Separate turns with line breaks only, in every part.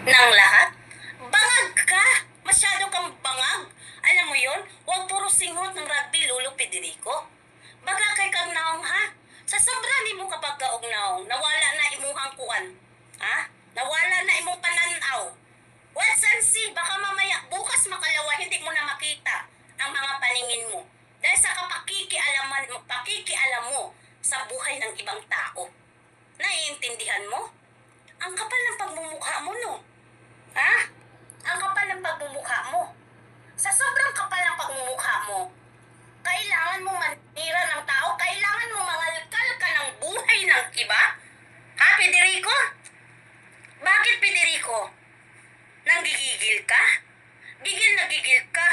ng lahat? Bangag ka! Masyado kang bangag. Alam mo yon? Huwag puro singhot ng rugby, Lolo Federico. Baga kay kang naong ha? Sa sobra ni mo kapag kaog naong, nawala na imuhang kuan. Ha? Nawala na imong pananaw. Wait and see, baka mamaya bukas makalawa hindi mo na makita ang mga paningin mo. Dahil sa pakikialam mo sa buhay ng ibang tao. Naiintindihan mo? Ang kapal ng pagmumukha mo, no? Ha? Ang kapal ng pagmumukha mo. Sa sobrang kapal ng pagmumukha mo, kailangan mo manira ng tao, kailangan mo mangalkal ka ng buhay ng iba? Ha, Federico? Bakit, Federico? Nanggigigil ka? Gigil na gigil ka?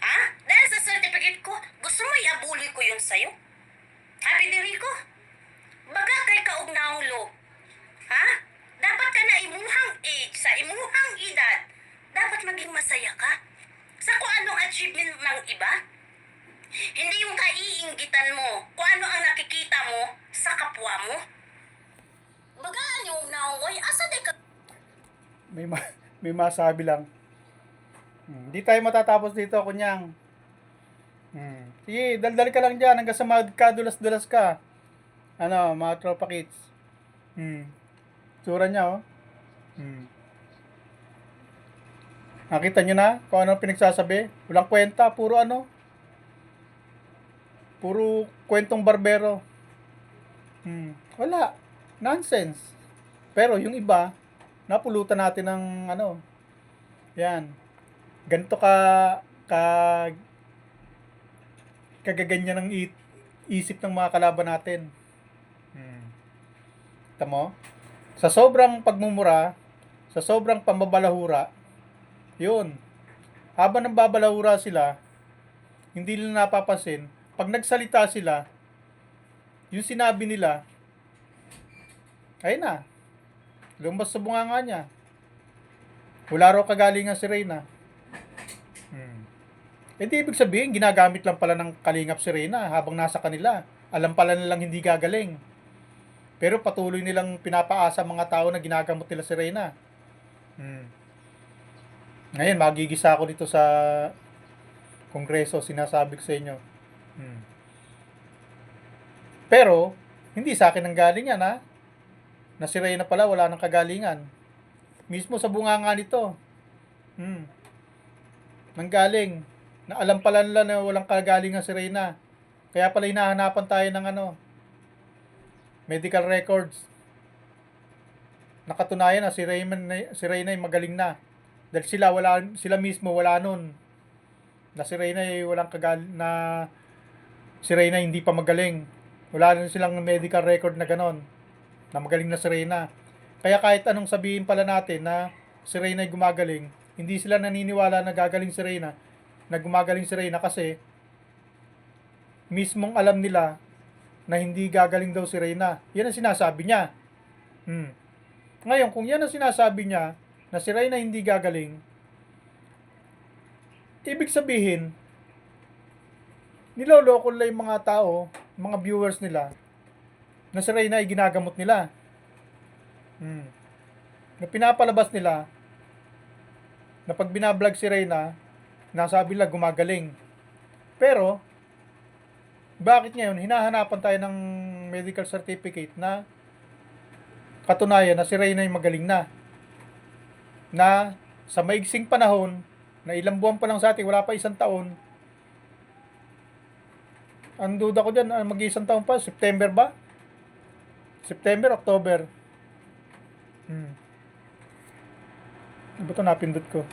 Ha? Dahil sa certificate ko, gusto mo iabuli ko yun sa'yo? Ha, Federico? Baga kay kaugnaulo. Ha? Dapat ka na imuhang age, sa imuhang edad. Dapat maging masaya ka. Sa kung anong achievement ng iba. Hindi yung kaiinggitan mo kung ano ang nakikita mo sa kapwa mo. Bagaan yung naungoy, asa di ka?
May masabi lang. Hindi tayo matatapos dito, kunyang. Sige, daldal ka lang dyan hanggang sa magkadulas-dulas ka. Ano, mga tropa kids. Tsura niya, oh. Nakita nyo na kung ano pinagsasabi? Walang kwenta, puro kwentong barbero. Wala. Nonsense. Pero yung iba, napulutan natin ng yan. Ganito ka kagaganyan ng isip ng mga kalaban natin. Tamo? Sa sobrang pagmumura, sa sobrang pambabalahura, yun. Habang nagbabalahura sila, hindi nila napapansin, pag nagsalita sila, yung sinabi nila, ayun na, lumabas sa bunganga niya. Wala raw kagalingan si Reyna. Eh di ibig sabihin, ginagamit lang pala ng kalingap si Reyna habang nasa kanila. Alam pala nilang hindi gagaling. Pero patuloy nilang pinapaasa mga tao na ginagamot nila si Reyna. Ngayon, magigisa ako dito sa Kongreso, sinasabi ko sa inyo. Pero, hindi sa akin ang galing yan, ha? Na si Reyna pala, wala nang kagalingan. Mismo sa bunganga nito. Nanggaling. Na alam pala nila na walang kagalingan si Reyna. Kaya pala hinahanapan tayo ng medical records. Nakatunayan na si Reyna ay magaling na. Dahil sila mismo wala nun. Na si Reyna ay si Reyna hindi pa magaling. Wala rin silang medical record na ganon. Na magaling na si Reyna. Kaya kahit anong sabihin pala natin na si Reyna ay gumagaling, hindi sila naniniwala na gagaling si Reyna, na gumagaling si Reyna kasi mismong alam nila na hindi gagaling daw si Reyna. Yan ang sinasabi niya. Ngayon, kung yan ang sinasabi niya, na si Reyna hindi gagaling, ibig sabihin, niloloko nila yung mga tao, mga viewers nila, na si Reyna ay ginagamot nila. Na pinapalabas nila, na pag binablog si Reyna, nasabi nila gumagaling. Pero, bakit ngayon hinahanapan tayo ng medical certificate na katunayan na si Reyna ay magaling na? Na sa maigsing panahon, na ilang buwan pa lang sa atin, wala pa isang taon, ang duda ko dyan, mag-isang taon pa, September ba? September, October. Ano ba ito napindot ko?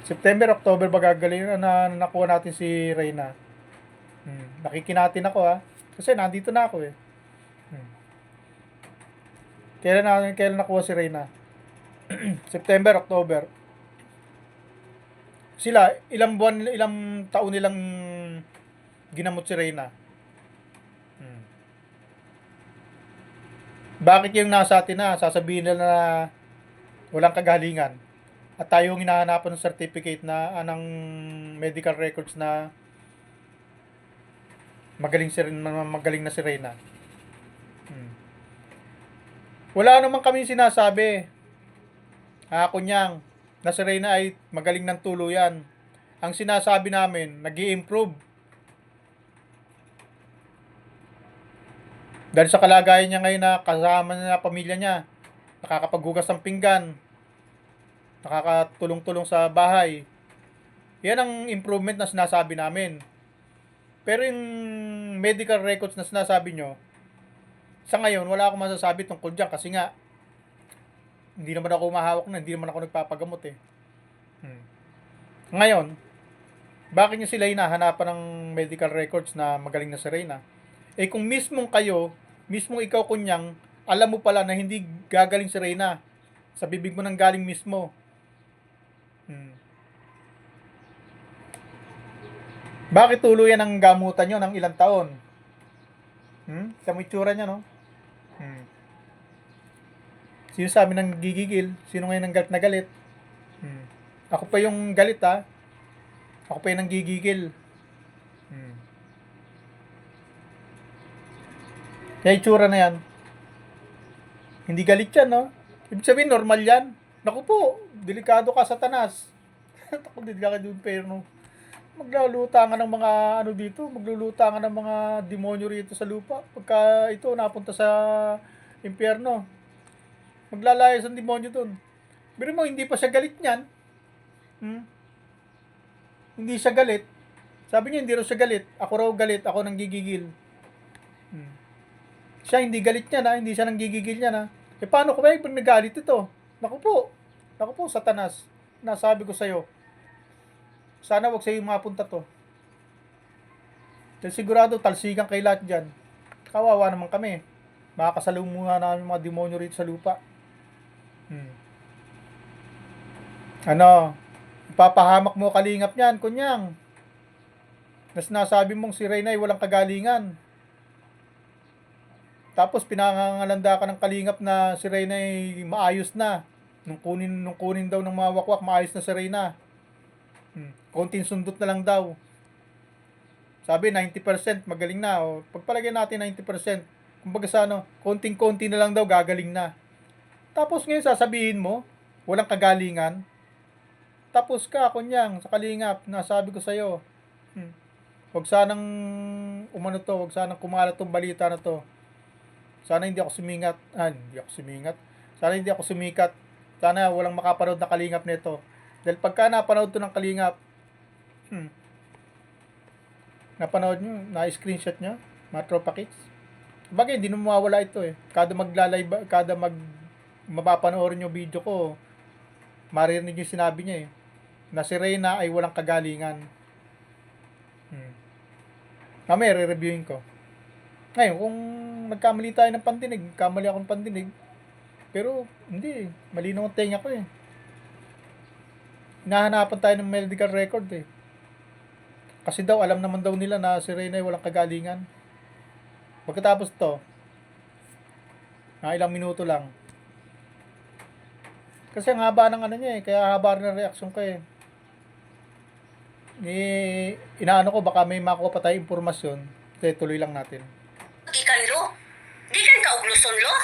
September, October ba gagaling na nakuha natin si Reyna? Nakikinatin ako, ha. Kasi nandito na ako eh. Kailan nakuha si Reyna? September, October. Sila, ilang taon nilang ginamot si Reyna. Bakit yung nasa atin na, sasabihin nila na walang kagalingan? At tayo yung hinahanapan ng certificate na anang medical records na magaling na si Reyna. Wala naman kami sinasabi. Kunyang, na si Reyna ay magaling ng tuluyan. Ang sinasabi namin, nag-i-improve. Dahil sa kalagayan niya ngayon na kasama niya na pamilya niya, nakakapaghugas ng pinggan, nakakatulong-tulong sa bahay. Yan ang improvement na sinasabi namin. Pero yung medical records na sinasabi nyo, sa ngayon, wala akong masasabi tungkol dyan kasi nga, hindi naman ako umahawak na, hindi naman ako nagpapagamot eh. Ngayon, bakit nyo sila hinahanapan ng medical records na magaling na si Reyna? Eh kung mismong kayo, mismong ikaw kunyang, alam mo pala na hindi gagaling si Reyna. Sa bibig mo nang galing mismo. Bakit tuluyan ang gamutan nyo ng ilang taon? Sa itsura niya, no? Sino sa amin nang gigigil? Sino ngayon ang galit na galit? Ako pa yung galit, ha? Ako pa yung nanggigigil. Kaya itsura na yan. Hindi galit yan, no? Ibig sabihin, normal yan. Naku po, delikado ka, Satanas. Ako, delikado yung perno. Maglulutangan ng mga ano dito, maglulutangan ng mga demonyo rito sa lupa. Pagka ito napunta sa impyerno, maglalayas ang demonyo doon. Pero mo, hindi pa siya galit niyan. Hindi siya galit. Sabi niya, hindi raw siya galit. Ako raw galit, ako nang gigigil. Siya hindi galit niya na, hindi siya nang gigigil niya na. Eh paano ko ba pag nagalit ito? Naku po, Satanas. Nasabi ko sa'yo, sana wag sa'yo mapunta to. Dahil sigurado talsikan kay lahat dyan. Kawawa naman kami. Makakasalungan namin mga demonyo rito sa lupa. Ano? Ipapahamak mo kalingap niyan, kunyang. Na sinasabi mong si Reyna ay walang kagalingan. Tapos pinangangalanda ka ng kalingap na si Reyna ay maayos na. Nung kunin daw ng mga wakwak, maayos na si Reyna. Konting sundot na lang daw. Sabi 90% magaling na. O, pagpalagay natin 90%. Kumbaga sa ano, konting-konti na lang daw gagaling na. Tapos ngayon sasabihin mo, walang kagalingan. Tapos ka, kunyang, sa kalingap, nasabi ko sa'yo. Huwag sanang huwag sanang kumalat tong balita na to. Sana hindi ako sumingat. Sana hindi ako sumikat. Sana walang makapanood na kalingap nito. Dahil pagka napanood to ng kalingap, napanood nyo, na-screenshot nyo, mga tropa kits. Bagay, hindi na mawawala ito eh. Kada mapapanoorin nyo video ko, maririnig yung sinabi niya eh, na si Reyna ay walang kagalingan. Mamaya, re-reviewin ko. Ngayon, kung nagkamali tayo ng pandinig, kamali akong pandinig, pero hindi, malinaw ang tenga ko eh. Hinahanapan tayo ng medical record eh. Kasi daw, alam naman daw nila na si Reyna ay walang kagalingan. Pagkatapos to, ilang minuto lang. Kasi ang haba ng ano niya eh, kaya haba rin ang reaksyon ko eh. Inaano ko, baka may makuha pa tayo impormasyon. Kaya tuloy lang natin.
Gikan lo, gikan ka og Luzon lo.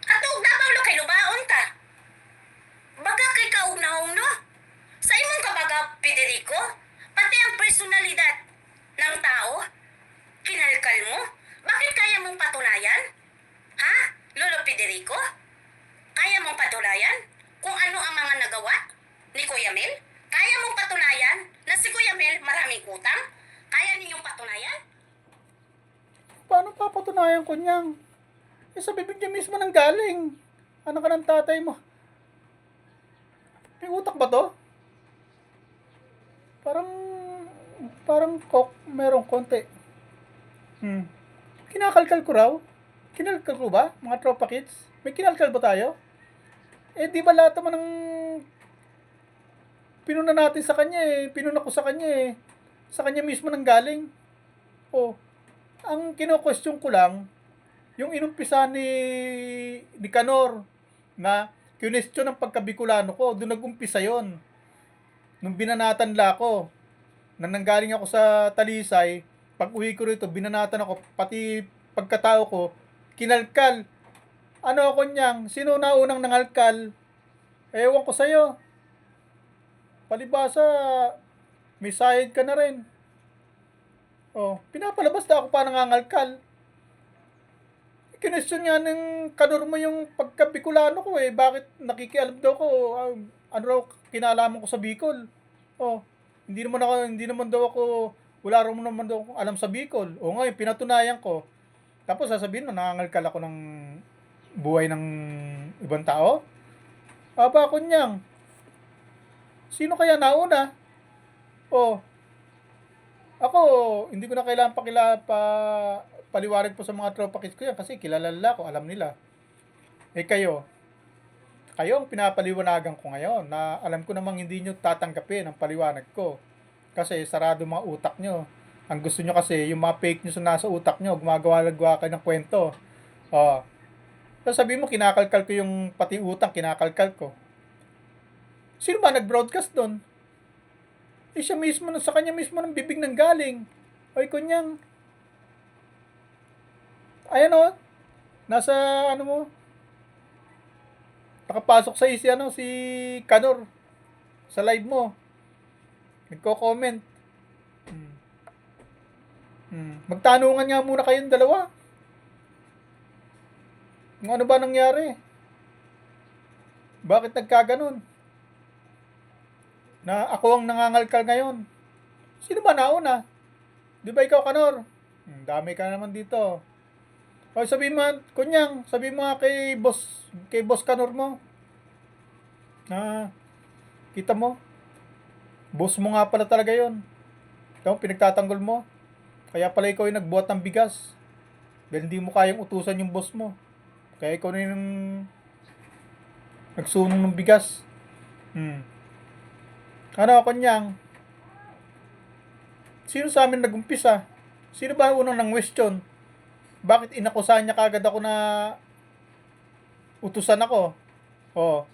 At og Davao lo kay lubaon ta. Baga kay ka og naong no. Sa imong kabaga, Federico, pati ang personalidad ng tao, kinalkal mo. Bakit kaya mong patunayan? Ha, Lolo Federico? Kaya mong patunayan kung ano ang mga nagawa ni Kuya Mel? Kaya mong patunayan na si Kuya Mel maraming utang? Kaya ninyong patunayan?
Paano papatunayan ko niyang? Eh sa bibig niya mismo nang galing. Anak ka ng tatay mo. May utak ba to? Parang merong konti. Kinakalkal ko raw. Kinalkal ko ba, mga tropa kids? May kinalkal ba tayo? Eh di ba lahat naman ng pinuna natin sa kanya eh. Pinuna ko sa kanya eh. Sa kanya mismo nang galing. Oh, ang kino-question ko lang, yung inumpisa ni Canor na question ng pagkabikulano ko, doon nag-umpisa yon. Nung binanatan la ako, nang nanggaling ako sa Talisay, pag uwi ko rito, binanatan ako, pati pagkatao ko, kinalkal. Ano ako niyang, sino na unang nangalkal? Ewan ko sa'yo. Palibasa, may sahid ka na rin. Oh, pinapalabas na ako pa nangangalkal. Kinestyon nga ng kanor mo yung pagka-Bicolano ko eh. Bakit nakikialam daw ko? Ano raw kinalaman ko sa Bicol? Oh, hindi naman daw ako, wala raw naman daw ako alam sa Bicol. O ngayon, pinatunayan ko. Tapos sasabihin mo, nangangalkal ako ng buhay ng ibang tao? Aba, kunyang. Sino kaya nauna? Oh, ako, hindi ko na kailangan paliwanag po sa mga tropa kids ko yan kasi kilala nila ko, alam nila. Eh kayo ang pinapaliwanagan ko ngayon na alam ko namang hindi nyo tatanggapin ang paliwanag ko. Kasi sarado mga utak nyo. Ang gusto nyo kasi, yung mga fake news na nasa utak nyo, gumagawa kayo ng kwento. Oh. So sabihin mo, kinakalkal ko yung pati utang, kinakalkal ko. Sino ba nag-broadcast doon? Eh siya mismo, sa kanya mismo ng bibig ng galing. Oy, kunyang. Ayan o. Nasa, ano mo, nakapasok sa si Kanor. Sa live mo. Nagko-comment. Magtanungan nga muna kayong dalawa. Kung ano ba nangyari? Bakit nagkaganon? Na ako ang nangangalkal ngayon. Sino ba nauna? Di ba ikaw, Kanor? Dami ka naman dito. O sabi mo, kunyang, sabi mo nga kay boss Kanor mo. Kita mo? Boss mo nga pala talaga yon. Ikaw, pinagtatanggol mo. Kaya pala ikaw yung nagbuhat ng bigas. Dahil hindi mo kayang utusan yung boss mo. Kaya ikaw na yung nagsunong ng bigas. Ano, kunyang? Sino sa amin nagumpisa? Sino ba unang nang question? Bakit inakusahan niya kagad ako na utusan ako? Oh,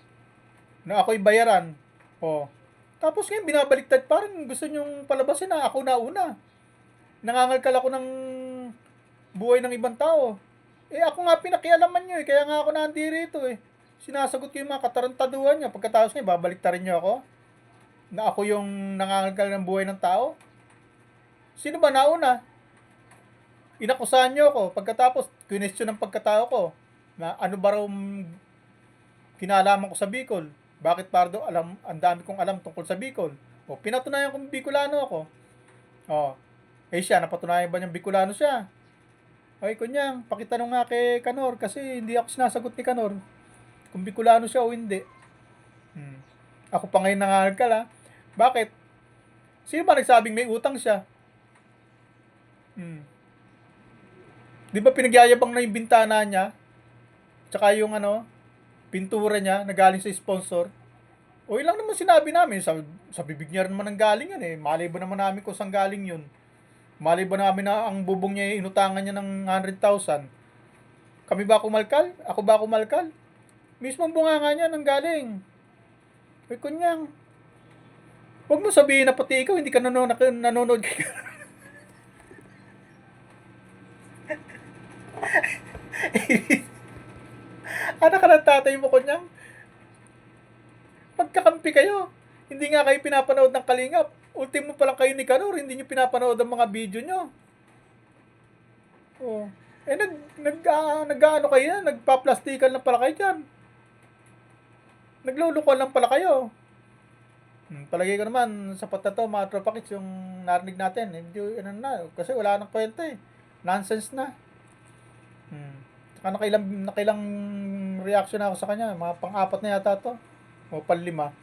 na ako'y bayaran. Oh. Tapos ngayon binabaliktad, parang gusto niyong palabasin na ako na una. Nangangalkal ako ng buhay ng ibang tao. Eh ako nga pinakialaman niyo eh, kaya nga ako nandito eh. Sinasagot ko yung mga katarantaduhan niya. Pagkatapos ngayon, babaliktarin niyo ako? Na ako yung nangangalkal ng buhay ng tao? Sino ba nauna? Inakusahan niyo ako. Pagkatapos, question ng pagkatao ko. Na ano ba raw kinalaman ko sa Bicol? Bakit pardo ang dami kong alam tungkol sa Bicol? O, pinatunayan kong Bicolano ako. O, eh siya, napatunayan ba niyang Bicolano siya? Okay, kunyang, pakitanong nga kay Kanor kasi hindi ako sinasagot ni Kanor kung Bicolano siya o hindi. Ako pa ngayon nangangalkal ha. Bakit? Sino ba nagsabing may utang siya? Di ba pinagyayabang na yung bintana niya? Tsaka yung pintura niya na galing sa sponsor? O ilang naman sinabi namin, sa bibig niya rin naman ang galing yan eh. Malay ba naman namin kung saan galing yun? Malay ba namin na ang bubong niya inutangan niya ng 100,000? Kami ba kumalkal? Ako ba kumalkal? Mismong bunganga niya nang galing. Uy, kunyang. Huwag mo sabihin na pati ikaw hindi ka nanonood kay anak ka ng tatay mo, kunyang. Pagkakampi kayo. Hindi nga kayo pinapanood ng Kalingap. Ultimo pa lang kayo ni Kanor, hindi nyo pinapanood ang mga video nyo. Oh. Eh, nag-ano kayo yan? Nagpa-plastikan lang pala kayo dyan. Naglulukuan lang pala kayo. Palagay ko naman, sapat na to, mga tropa kids, yung narinig natin. Hindi, kasi wala nang kwenta eh. Nonsense na. Saka nakailang reaction na ako sa kanya. Mga pang-apat na yata to. O pang-5.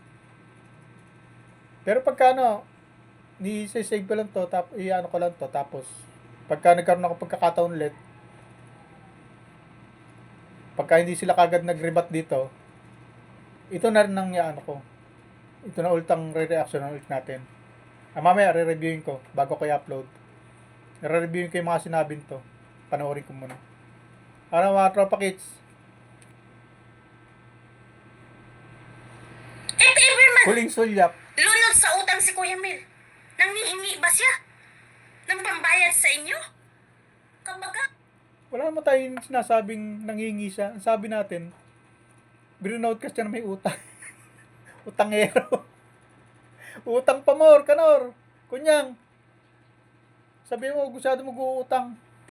Pero pagka ni-save ko lang to, i-ano ko lang to, tapos pagka nagkaroon ako pagkakataon ulit, pagka hindi sila kagad nag-rebut dito, ito na rin ang ko. Ito na ultang re-reaction ulit natin. Mamaya re-reviewin ko bago ko i-upload. Re-reviewin ko yung mga sinabing to. Panoorin ko muna. Ano mga tropa kids?
If ever man,
Huling sulyap.
lunod sa utang si Kuya Mel. Nanghihingi ba siya? Ng pambayad sa inyo? Kumbaga,
Wala naman tayong sinasabing nanghihingi siya. Ang sabi natin, binoutcast siya na may utang. Utangero. Utang pa more, kanor. Kunyang. Sabi mo, gusado mo guutang.